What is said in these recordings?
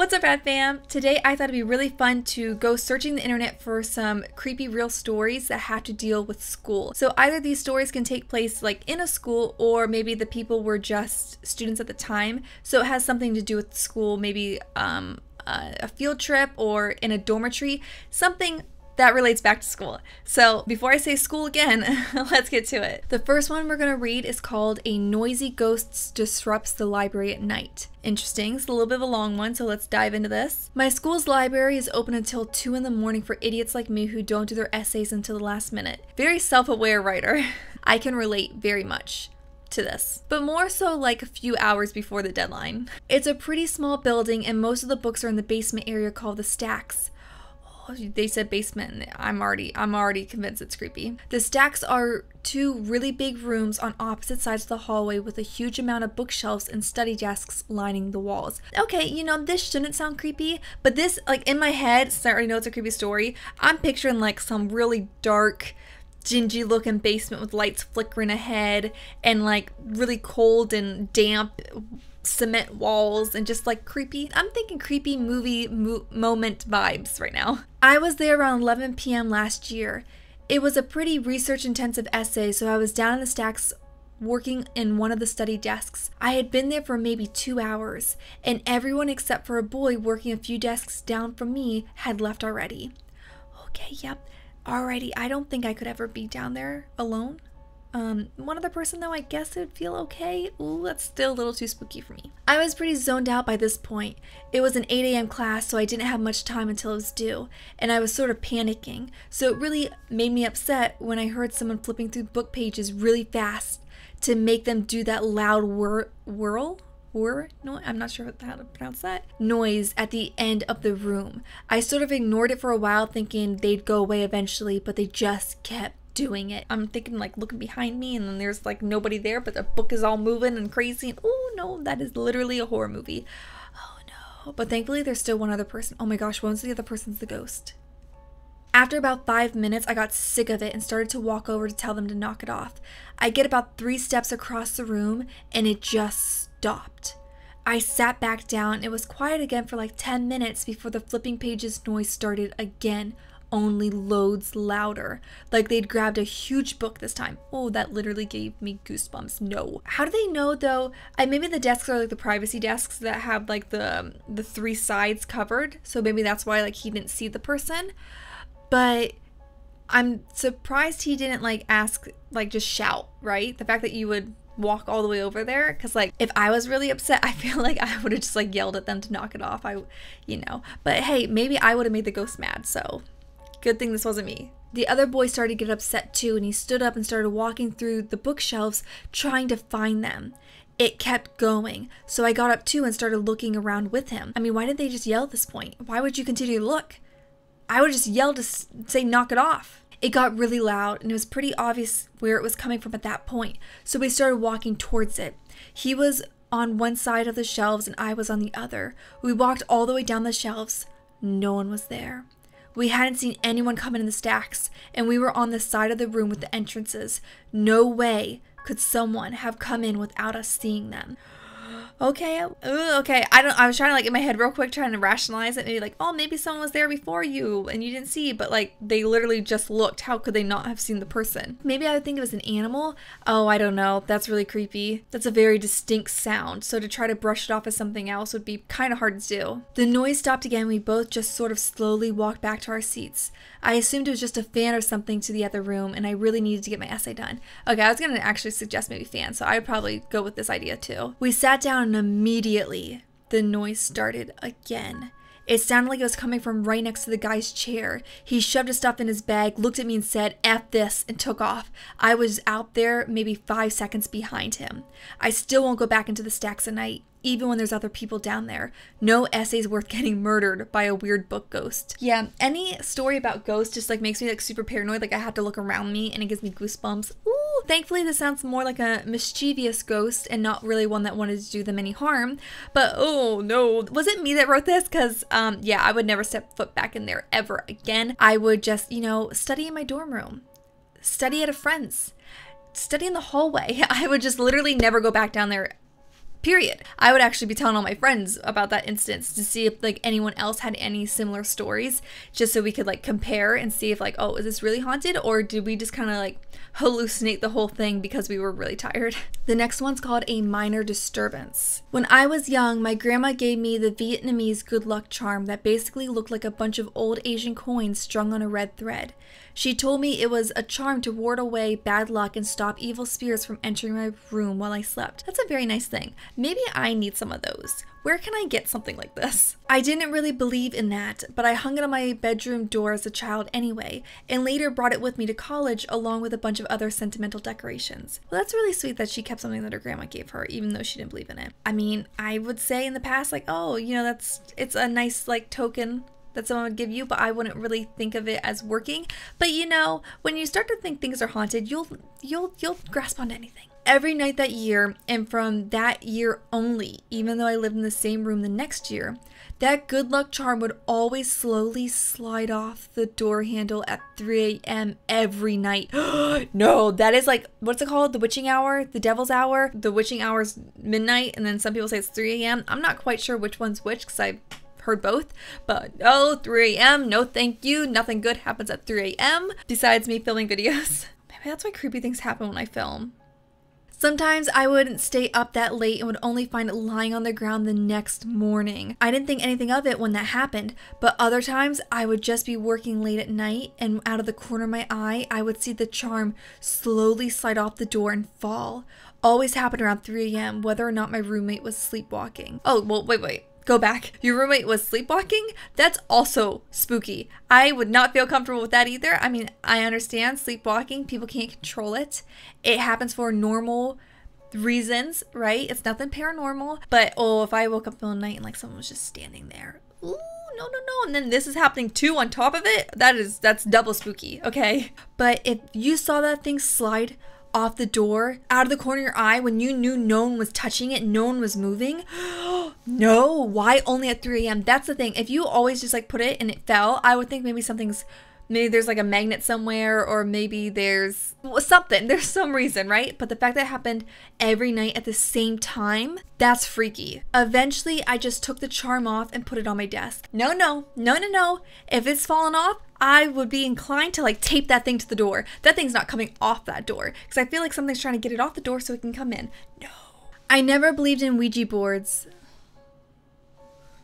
What's up, Rad Fam? Today I thought it'd be really fun to go searching the internet for some creepy real stories that have to deal with school. So either these stories can take place like in a school, or maybe the people were just students at the time. So it has something to do with school, maybe a field trip or in a dormitory, something that relates back to school. So before I say school again, let's get to it. The first one we're gonna read is called A Noisy Ghost Disrupts the Library at Night. Interesting, it's a little bit of a long one, so let's dive into this. My school's library is open until 2 in the morning for idiots like me who don't do their essays until the last minute. Very self-aware writer. I can relate very much to this, but more so like a few hours before the deadline. It's a pretty small building and most of the books are in the basement area called the stacks. They said basement and I'm already convinced it's creepy. The stacks are two really big rooms on opposite sides of the hallway with a huge amount of bookshelves and study desks lining the walls. Okay, you know, this shouldn't sound creepy, but this, like, in my head, since I already know it's a creepy story, I'm picturing like some really dark, dingy looking basement with lights flickering ahead and like really cold and damp cement walls and just like creepy. I'm thinking creepy movie moment vibes right now. I was there around 11 p.m. last year. It was a pretty research intensive essay, so I was down in the stacks working in one of the study desks. I had been there for maybe 2 hours and everyone except for a boy working a few desks down from me had left already. Okay, yep. Alrighty, I don't think I could ever be down there alone. One other person though, I guess it would feel okay. Ooh, that's still a little too spooky for me. I was pretty zoned out by this point. It was an 8 a.m. class, so I didn't have much time until it was due, and I was sort of panicking. So it really made me upset when I heard someone flipping through book pages really fast to make them do that loud no, I'm not sure how to pronounce that, noise at the end of the room. I sort of ignored it for a while thinking they'd go away eventually, but they just kept doing it. I'm thinking like looking behind me and then there's like nobody there, but the book is all moving and crazy, and oh no, that is literally a horror movie. Oh no. But thankfully there's still one other person. Oh my gosh, one's the other person's the ghost. After about 5 minutes, I got sick of it and started to walk over to tell them to knock it off. I get about 3 steps across the room and it just stopped. I sat back down. It was quiet again for like 10 minutes before the flipping pages noise started again, only loads louder. Like they'd grabbed a huge book this time. Oh, that literally gave me goosebumps. No. How do they know though? Maybe the desks are like the privacy desks that have like the 3 sides covered. So maybe that's why like he didn't see the person. But I'm surprised he didn't like ask, like just shout, right? The fact that you would walk all the way over there, because like if I was really upset, I feel like I would have just like yelled at them to knock it off. But hey, maybe I would have made the ghost mad, so good thing this wasn't me. The other boy started to get upset too, and he stood up and started walking through the bookshelves trying to find them. It kept going, so I got up too and started looking around with him. I mean, why did they just yell at this point? Why would you continue to look? I would just yell to say knock it off. It got really loud and it was pretty obvious where it was coming from at that point, so we started walking towards it. He was on one side of the shelves and I was on the other. We walked all the way down the shelves. No one was there. We hadn't seen anyone come in the stacks, and we were on the side of the room with the entrances. No way could someone have come in without us seeing them. Okay, okay. I was trying to like in my head real quick, trying to rationalize it. Maybe like, oh, maybe someone was there before you and you didn't see, but like they literally just looked. How could they not have seen the person? Maybe I would think it was an animal. Oh, I don't know. That's really creepy. That's a very distinct sound. So to try to brush it off as something else would be kind of hard to do. The noise stopped again. We both just sort of slowly walked back to our seats. I assumed it was just a fan or something to the other room, and I really needed to get my essay done. Okay, I was going to actually suggest maybe fan, so I would probably go with this idea too. We sat down and immediately the noise started again. It sounded like it was coming from right next to the guy's chair. He shoved his stuff in his bag, looked at me and said, "F this," and took off. I was out there maybe 5 seconds behind him. I still won't go back into the stacks at night, even when there's other people down there. No essay's worth getting murdered by a weird book ghost. Yeah, any story about ghosts just like makes me like super paranoid. Like I have to look around me and it gives me goosebumps. Ooh, thankfully this sounds more like a mischievous ghost and not really one that wanted to do them any harm. But oh no, was it me that wrote this? Because yeah, I would never step foot back in there ever again. I would just, you know, study in my dorm room, study at a friend's, study in the hallway. I would just literally never go back down there period. I would actually be telling all my friends about that instance to see if like anyone else had any similar stories, just so we could like compare and see if like, oh, is this really haunted, or did we just kind of like hallucinate the whole thing because we were really tired? The next one's called a minor disturbance. When I was young, my grandma gave me the Vietnamese good luck charm that basically looked like a bunch of old Asian coins strung on a red thread. She told me it was a charm to ward away bad luck and stop evil spirits from entering my room while I slept. That's a very nice thing. Maybe I need some of those. Where can I get something like this? I didn't really believe in that, but I hung it on my bedroom door as a child anyway, and later brought it with me to college along with a bunch of other sentimental decorations. Well, that's really sweet that she kept something that her grandma gave her, even though she didn't believe in it. I mean, I would say in the past, like, oh, you know, it's a nice like token that someone would give you, but I wouldn't really think of it as working. But you know, when you start to think things are haunted, you'll grasp onto anything. Every night that year, and from that year only, even though I lived in the same room the next year, that good luck charm would always slowly slide off the door handle at 3 a.m. every night. No, that is like, what's it called? The witching hour? The devil's hour? The witching hour's midnight, and then some people say it's 3 a.m. I'm not quite sure which one's which because I've heard both, but oh, 3 a.m. No thank you. Nothing good happens at 3 a.m. besides me filming videos. Maybe that's why creepy things happen when I film. Sometimes I wouldn't stay up that late and would only find it lying on the ground the next morning. I didn't think anything of it when that happened, but other times I would just be working late at night and out of the corner of my eye, I would see the charm slowly slide off the door and fall. Always happened around 3 a.m. whether or not my roommate was sleepwalking. Oh, well, wait. Go back. Your roommate was sleepwalking? That's also spooky. I would not feel comfortable with that either. I mean, I understand sleepwalking. People can't control it. It happens for normal reasons, right? It's nothing paranormal. But, oh, if I woke up in the night and like someone was just standing there. Ooh, no. And then this is happening too on top of it. That's double spooky, okay? But if you saw that thing slide off the door, out of the corner of your eye, when you knew no one was touching it, no one was moving. No, why only at 3 a.m.? That's the thing. If you always just like put it and it fell, I would think maybe there's like a magnet somewhere, or maybe there's something. There's some reason, right? But the fact that it happened every night at the same time, that's freaky. Eventually, I just took the charm off and put it on my desk. No. If it's fallen off, I would be inclined to like tape that thing to the door. That thing's not coming off that door because I feel like something's trying to get it off the door so it can come in. No. I never believed in Ouija boards.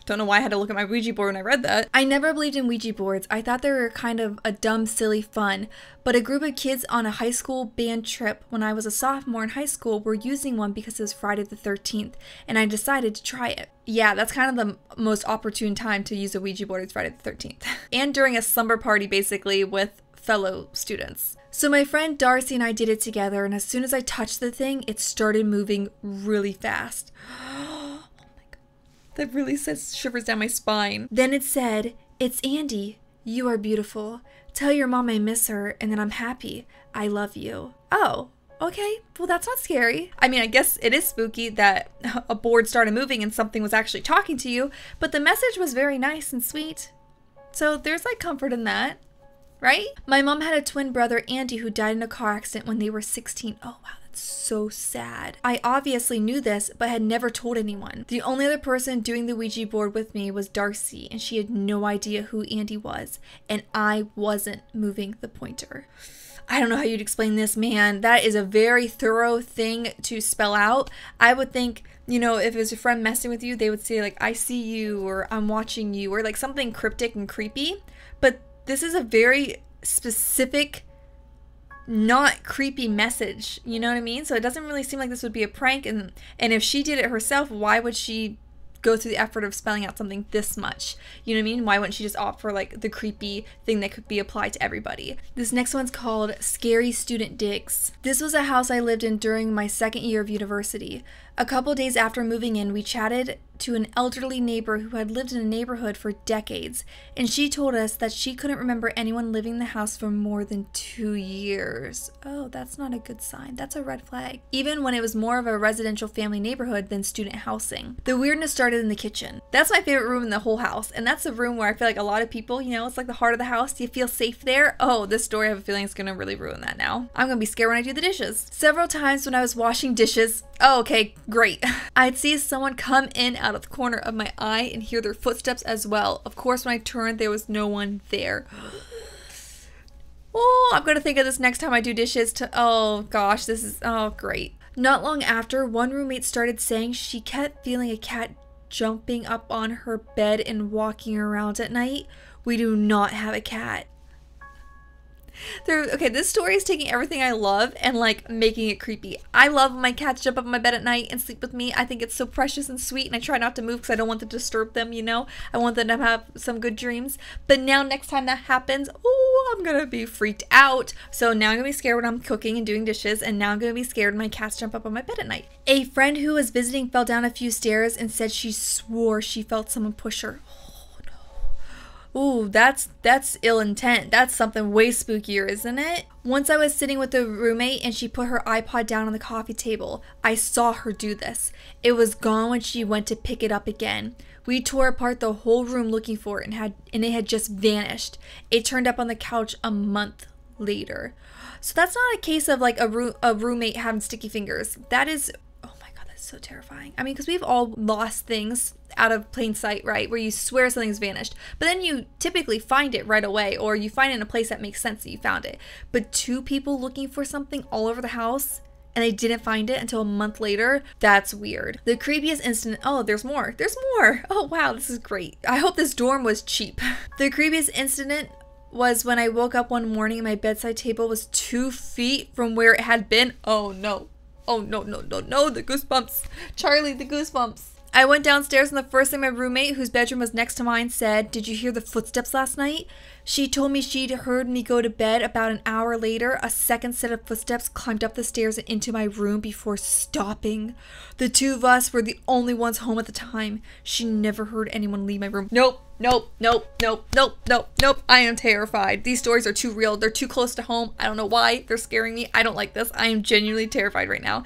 Don't know why I had to look at my Ouija board when I read that. I never believed in Ouija boards. I thought they were kind of a dumb, silly fun. But a group of kids on a high school band trip when I was a sophomore in high school were using one because it was Friday the 13th, and I decided to try it. Yeah, that's kind of the most opportune time to use a Ouija board is Friday the 13th. And during a slumber party, basically, with fellow students. So my friend Darcy and I did it together, and as soon as I touched the thing, it started moving really fast. That really sends shivers down my spine. Then it said, "It's Andy. You are beautiful. Tell your mom I miss her and that I'm happy. I love you." Oh, okay. Well, that's not scary. I mean, I guess it is spooky that a board started moving and something was actually talking to you, but the message was very nice and sweet. So there's like comfort in that, right? My mom had a twin brother, Andy, who died in a car accident when they were 16. Oh, wow. So sad. I obviously knew this, but had never told anyone. The only other person doing the Ouija board with me was Darcy, and she had no idea who Andy was, and I wasn't moving the pointer. I don't know how you'd explain this, man. That is a very thorough thing to spell out. I would think, you know, if it was a friend messing with you, they would say like, "I see you," or "I'm watching you," or like something cryptic and creepy. But this is a very specific, not creepy message, you know what I mean? So it doesn't really seem like this would be a prank, and if she did it herself, why would she go through the effort of spelling out something this much? You know what I mean? Why wouldn't she just opt for like the creepy thing that could be applied to everybody? This next one's called Scary Student Digs. This was a house I lived in during my second year of university. A couple days after moving in, we chatted to an elderly neighbor who had lived in a neighborhood for decades, and she told us that she couldn't remember anyone living in the house for more than 2 years. Oh, that's not a good sign. That's a red flag. Even when it was more of a residential family neighborhood than student housing. The weirdness started in the kitchen. That's my favorite room in the whole house, and that's the room where I feel like a lot of people, you know, it's like the heart of the house. Do you feel safe there? Oh, this story I have a feeling is gonna really ruin that now. I'm gonna be scared when I do the dishes. Several times when I was washing dishes, oh, okay, Great. I'd see someone come in out of the corner of my eye and hear their footsteps as well. Of course, when I turned, there was no one there. Oh, I'm going to think of this next time I do dishes oh gosh, this is, oh great. Not long after, one roommate started saying she kept feeling a cat jumping up on her bed and walking around at night. We do not have a cat. Okay, this story is taking everything I love and like making it creepy. I love when my cats jump up on my bed at night and sleep with me. I think it's so precious and sweet, and I try not to move because I don't want to disturb them, you know? I want them to have some good dreams. But now next time that happens, oh, I'm gonna be freaked out. So now I'm gonna be scared when I'm cooking and doing dishes, and now I'm gonna be scared when my cats jump up on my bed at night. A friend who was visiting fell down a few stairs and said she swore she felt someone push her. Ooh, that's ill intent. That's something way spookier, isn't it? Once I was sitting with a roommate and she put her iPod down on the coffee table. I saw her do this. It was gone when she went to pick it up again. We tore apart the whole room looking for it and it had just vanished. It turned up on the couch a month later. So that's not a case of like a roommate having sticky fingers. That is, oh my God, that's so terrifying. I mean, because we've all lost things out of plain sight, right? Where you swear something's vanished, but then you typically find it right away, or you find it in a place that makes sense that you found it. But two people looking for something all over the house and they didn't find it until a month later, that's weird. The creepiest incident, oh, there's more. Oh wow, this is great. I hope this dorm was cheap. The creepiest incident was when I woke up one morning and my bedside table was 2 feet from where it had been. Oh no, the goosebumps. Charlie, the goosebumps. I went downstairs and the first thing my roommate, whose bedroom was next to mine, said, "Did you hear the footsteps last night?" She told me she'd heard me go to bed. About an hour later, a second set of footsteps climbed up the stairs and into my room before stopping. The two of us were the only ones home at the time. She never heard anyone leave my room. Nope. I am terrified. These stories are too real. They're too close to home. I don't know why. They're scaring me. I don't like this. I am genuinely terrified right now.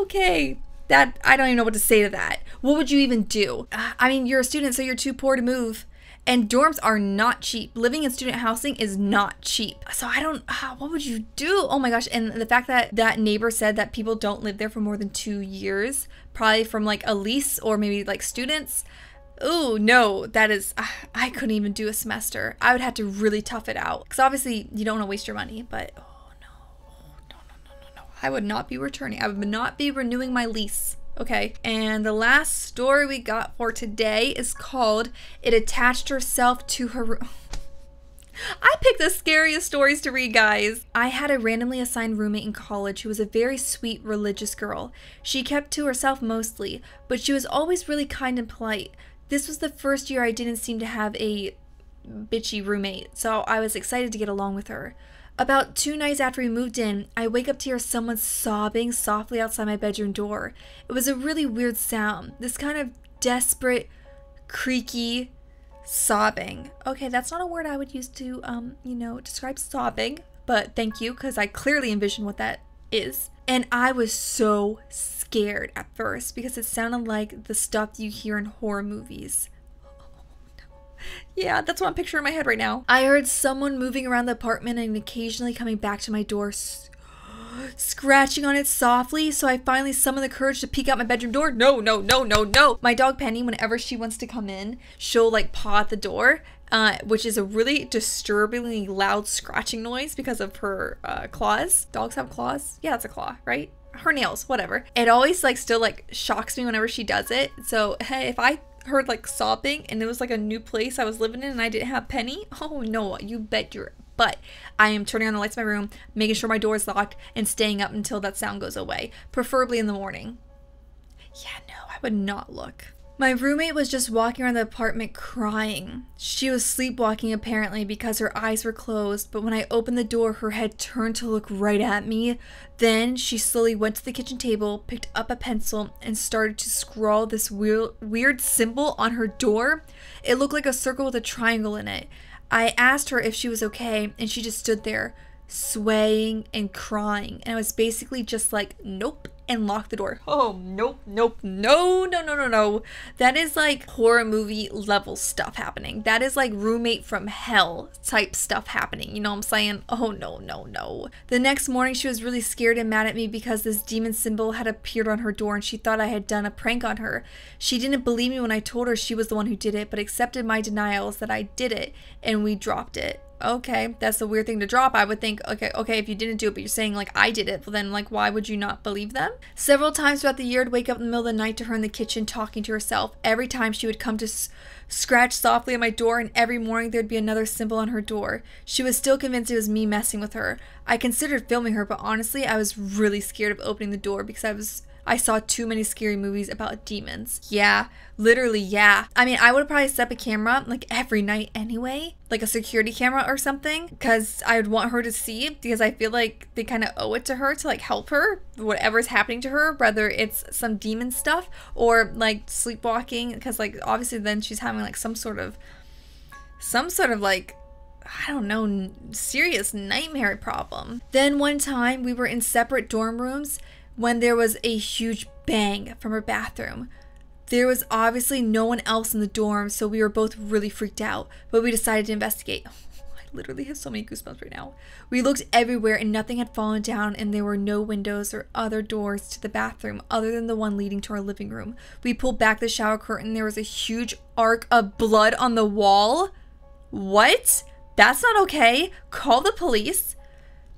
Okay. That, I don't even know what to say to that. What would you even do? I mean, you're a student, so you're too poor to move. And dorms are not cheap. Living in student housing is not cheap. So I don't, what would you do? Oh my gosh. And the fact that that neighbor said that people don't live there for more than 2 years, probably from like a lease or maybe like students. Oh no, that is, I couldn't even do a semester. I would have to really tough it out. Because obviously you don't want to waste your money, but no. I would not be returning. I would not be renewing my lease. Okay, and the last story we got for today is called "It Attached Herself to Her Room." I picked the scariest stories to read, guys. I had a randomly assigned roommate in college who was a very sweet religious girl. She kept to herself mostly, but she was always really kind and polite. This was the first year I didn't seem to have a bitchy roommate, so I was excited to get along with her. About 2 nights after we moved in, I wake up to hear someone sobbing softly outside my bedroom door. It was a really weird sound. This kind of desperate, creaky sobbing. Okay, that's not a word I would use to, describe sobbing, but thank you, because I clearly envision what that is. And I was so scared at first because it sounded like the stuff you hear in horror movies. Yeah, that's what I'm picturing in my head right now. I heard someone moving around the apartment and occasionally coming back to my door, scratching on it softly, so I finally summoned the courage to peek out my bedroom door. No. My dog Penny, whenever she wants to come in, she'll like paw at the door, which is a really disturbingly loud scratching noise because of her claws. Dogs have claws? Yeah, that's a claw, right? Her nails, whatever. It always like still like shocks me whenever she does it. So hey, if I heard like sobbing and it was like a new place I was living in and I didn't have Penny, oh no, you bet your butt I am turning on the lights in my room, making sure my door is locked, and staying up until that sound goes away, preferably in the morning. Yeah, no, I would not look. My roommate was just walking around the apartment crying. She was sleepwalking apparently because her eyes were closed, but when I opened the door, her head turned to look right at me. Then she slowly went to the kitchen table, picked up a pencil, and started to scrawl this weird symbol on her door. It looked like a circle with a triangle in it. I asked her if she was okay, and she just stood there, swaying and crying. And I was basically just like, nope, and locked the door. Oh, nope, nope, no, no, no, no, no. That is like horror movie level stuff happening. That is like roommate from hell type stuff happening. You know what I'm saying? Oh, no, no, no. The next morning, she was really scared and mad at me because this demon symbol had appeared on her door and she thought I had done a prank on her. She didn't believe me when I told her she was the one who did it, but accepted my denials that I did it, and we dropped it. Okay, that's a weird thing to drop. I would think, okay, if you didn't do it, but you're saying like I did it, well then like why would you not believe them? Several times throughout the year, I'd wake up in the middle of the night to her in the kitchen talking to herself. Every time she would come to scratch softly at my door, and every morning there'd be another symbol on her door. She was still convinced it was me messing with her. I considered filming her, but honestly, I was really scared of opening the door because I saw too many scary movies about demons. Yeah, literally, yeah. I mean, I would probably set up a camera like every night anyway, like a security camera or something, because I would want her to see, because I feel like they kind of owe it to her to like help her, whatever's happening to her, whether it's some demon stuff or like sleepwalking, because like obviously then she's having like some sort of like, I don't know, serious nightmare problem. Then one time we were in separate dorm rooms when there was a huge bang from her bathroom. There was obviously no one else in the dorm, so we were both really freaked out, but we decided to investigate. I literally have so many goosebumps right now. We looked everywhere and nothing had fallen down, and there were no windows or other doors to the bathroom other than the one leading to our living room. We pulled back the shower curtain. There was a huge arc of blood on the wall. What? That's not okay. Call the police.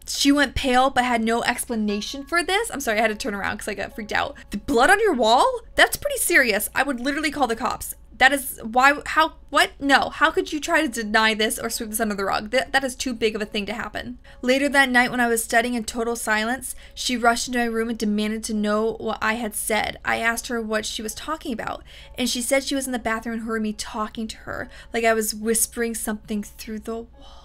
She went pale but had no explanation for this. I'm sorry, I had to turn around because I got freaked out. The blood on your wall? That's pretty serious. I would literally call the cops. That is why, how, what? No, how could you try to deny this or sweep this under the rug? That is too big of a thing to happen. Later that night when I was studying in total silence, she rushed into my room and demanded to know what I had said. I asked her what she was talking about, and she said she was in the bathroom and heard me talking to her, like I was whispering something through the wall.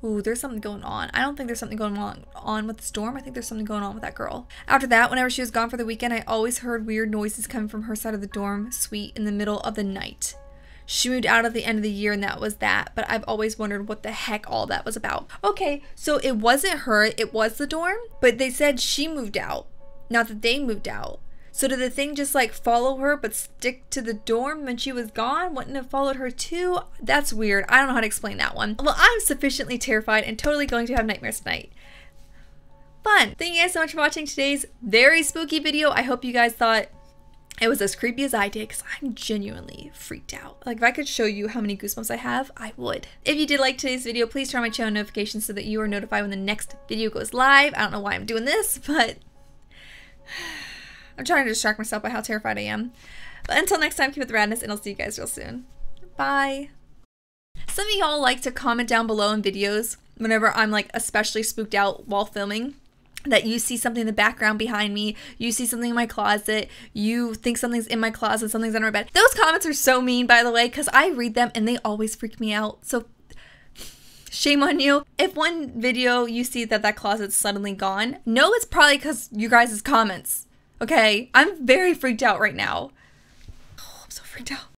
Ooh, there's something going on. I don't think there's something going on with the storm. I think there's something going on with that girl. After that, whenever she was gone for the weekend, I always heard weird noises coming from her side of the dorm suite in the middle of the night. She moved out at the end of the year and that was that, but I've always wondered what the heck all that was about. Okay, so it wasn't her, it was the dorm, but they said she moved out, not that they moved out. So did the thing just like follow her but stick to the dorm when she was gone? Wouldn't have followed her too? That's weird. I don't know how to explain that one. Well, I'm sufficiently terrified and totally going to have nightmares tonight. Fun. Thank you guys so much for watching today's very spooky video. I hope you guys thought it was as creepy as I did, because I'm genuinely freaked out. Like if I could show you how many goosebumps I have, I would. If you did like today's video, please turn on my channel notifications so that you are notified when the next video goes live. I don't know why I'm doing this, but I'm trying to distract myself by how terrified I am. But until next time, keep it the radness, and I'll see you guys real soon. Bye. Some of y'all like to comment down below in videos whenever I'm like especially spooked out while filming, that you see something in the background behind me, you see something in my closet, you think something's in my closet, something's under my bed. Those comments are so mean, by the way, because I read them and they always freak me out. So shame on you. If one video you see that closet's suddenly gone, no, it's probably because you guys' comments. Okay, I'm very freaked out right now. Oh, I'm so freaked out.